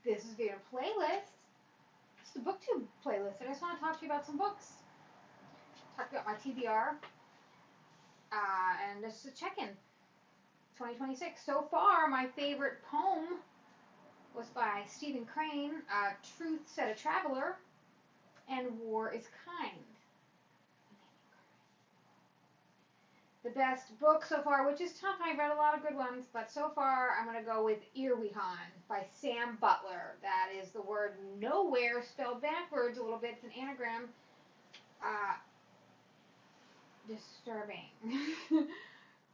This has been a playlist. It's the BookTube playlist. I just want to talk to you about some books. Talk about my TBR. And just a check-in. 2026. So far, my favorite poem was by Stephen Crane, Truth Said a Traveler, and War is Kind. The best book so far, which is tough, I've read a lot of good ones, but so far I'm going to go with Irwihan by Sam Butler. That is the word nowhere spelled backwards a little bit. It's an anagram. Disturbing.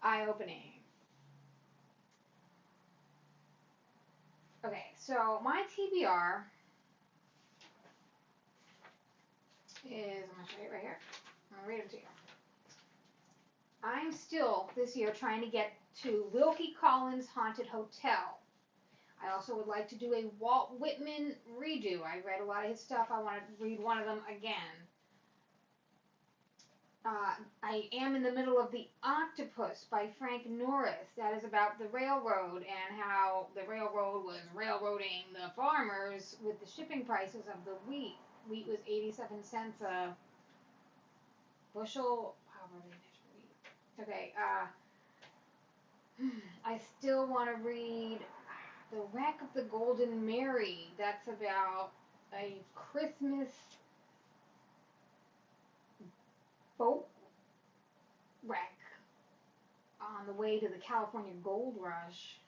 Eye-opening. Okay, so my TBR is, I'm going to show you right here. I'm going to read them to you. I'm still, this year, trying to get to Wilkie Collins' Haunted Hotel. I also would like to do a Walt Whitman redo. I read a lot of his stuff. I want to read one of them again. I am in the middle of The Octopus by Frank Norris. That is about the railroad and how the railroad was railroading the farmers with the shipping prices of the wheat. Wheat was 87 cents a bushel. How were they measuring wheat? Okay, I still want to read The Wreck of the Golden Mary. That's about a Christmas boat wreck on the way to the California Gold Rush.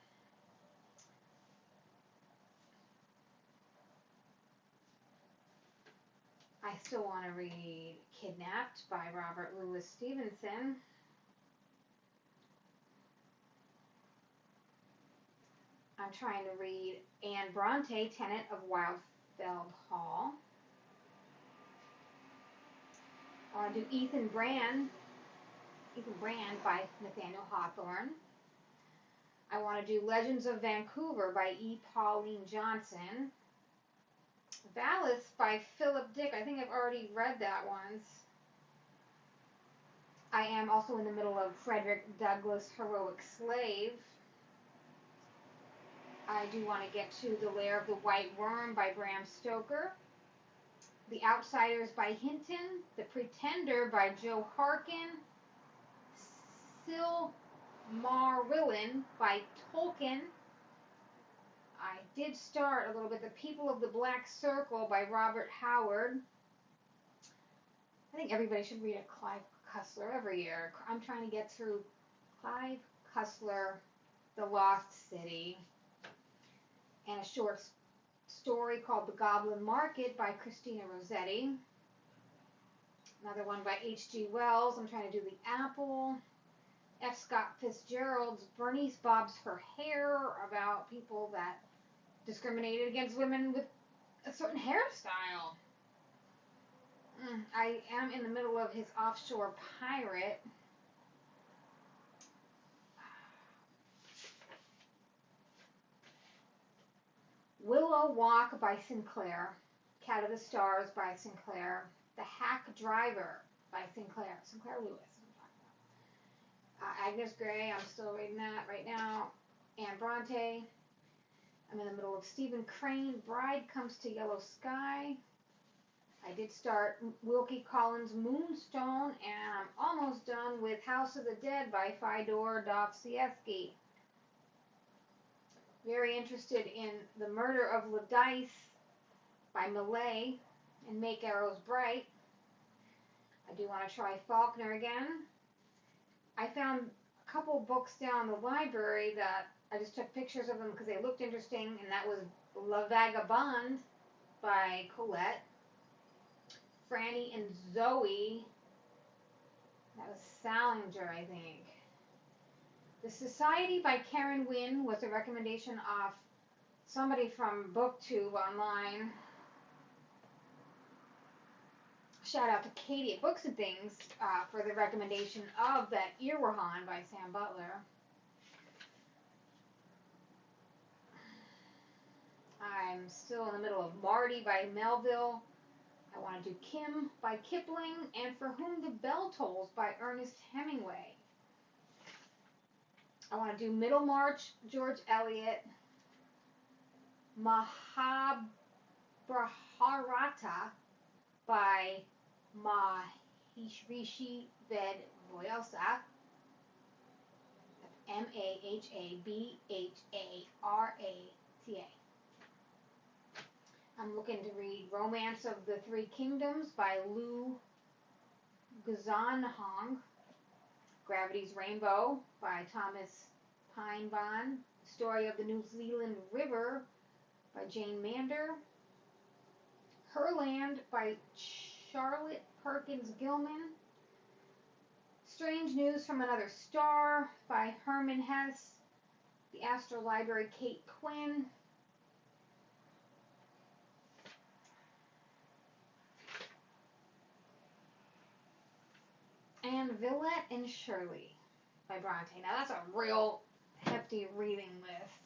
I still want to read Kidnapped by Robert Louis Stevenson. I'm trying to read Anne Bronte, Tenant of Wildfeld Hall. I want to do Ethan Brand by Nathaniel Hawthorne. I want to do Legends of Vancouver by E. Pauline Johnson. Valis by Philip Dick. I think I've already read that once. I am also in the middle of Frederick Douglass' Heroic Slave. I do want to get to The Lair of the White Worm by Bram Stoker. The Outsiders by Hinton. The Pretender by Joe Harkin. Silmarillion by Tolkien. I did start a little bit The People of the Black Circle by Robert Howard. I think everybody should read a Clive Cussler every year. I'm trying to get through Clive Cussler, The Lost City, and a short story called The Goblin Market by Christina Rossetti. Another one by H.G. Wells. I'm trying to do The Apple. F. Scott Fitzgerald's Bernice Bobs Her Hair, about people that discriminated against women with a certain hairstyle. I am in the middle of his Offshore Pirate. Willow Walk by Sinclair. Cat of the Stars by Sinclair. The Hack Driver by Sinclair. Sinclair Lewis. Agnes Grey, I'm still reading that right now. Anne Bronte. I'm in the middle of Stephen Crane, Bride Comes to Yellow Sky. I did start Wilkie Collins' Moonstone, and I'm almost done with House of the Dead by Fyodor Dostoevsky. Very interested in The Murder of Ladice by Millay and Make Arrows Bright. I do want to try Faulkner again. I found a couple books down the library that I just took pictures of them because they looked interesting, and that was La Vagabonde by Colette. Franny and Zoe. That was Salinger, I think. The Society by Karen Wynn was a recommendation of somebody from BookTube online. Shout out to Katie at Books and Things for the recommendation of that Irwihan by Sam Butler. I'm still in the middle of Marty by Melville. I want to do Kim by Kipling and For Whom the Bell Tolls by Ernest Hemingway. I want to do Middlemarch, George Eliot. Mahabharata by Maharishi Vedvasa, Mahbharata. I'm looking to read Romance of the Three Kingdoms by Liu Guzanhong, Gravity's Rainbow by Thomas Pinebon, Story of the New Zealand River by Jane Mander, Herland by Charlotte Perkins Gilman, Strange News from Another Star by Herman Hesse, The Astral Library, Kate Quinn, and Villette and Shirley by Bronte. Now that's a real hefty reading list.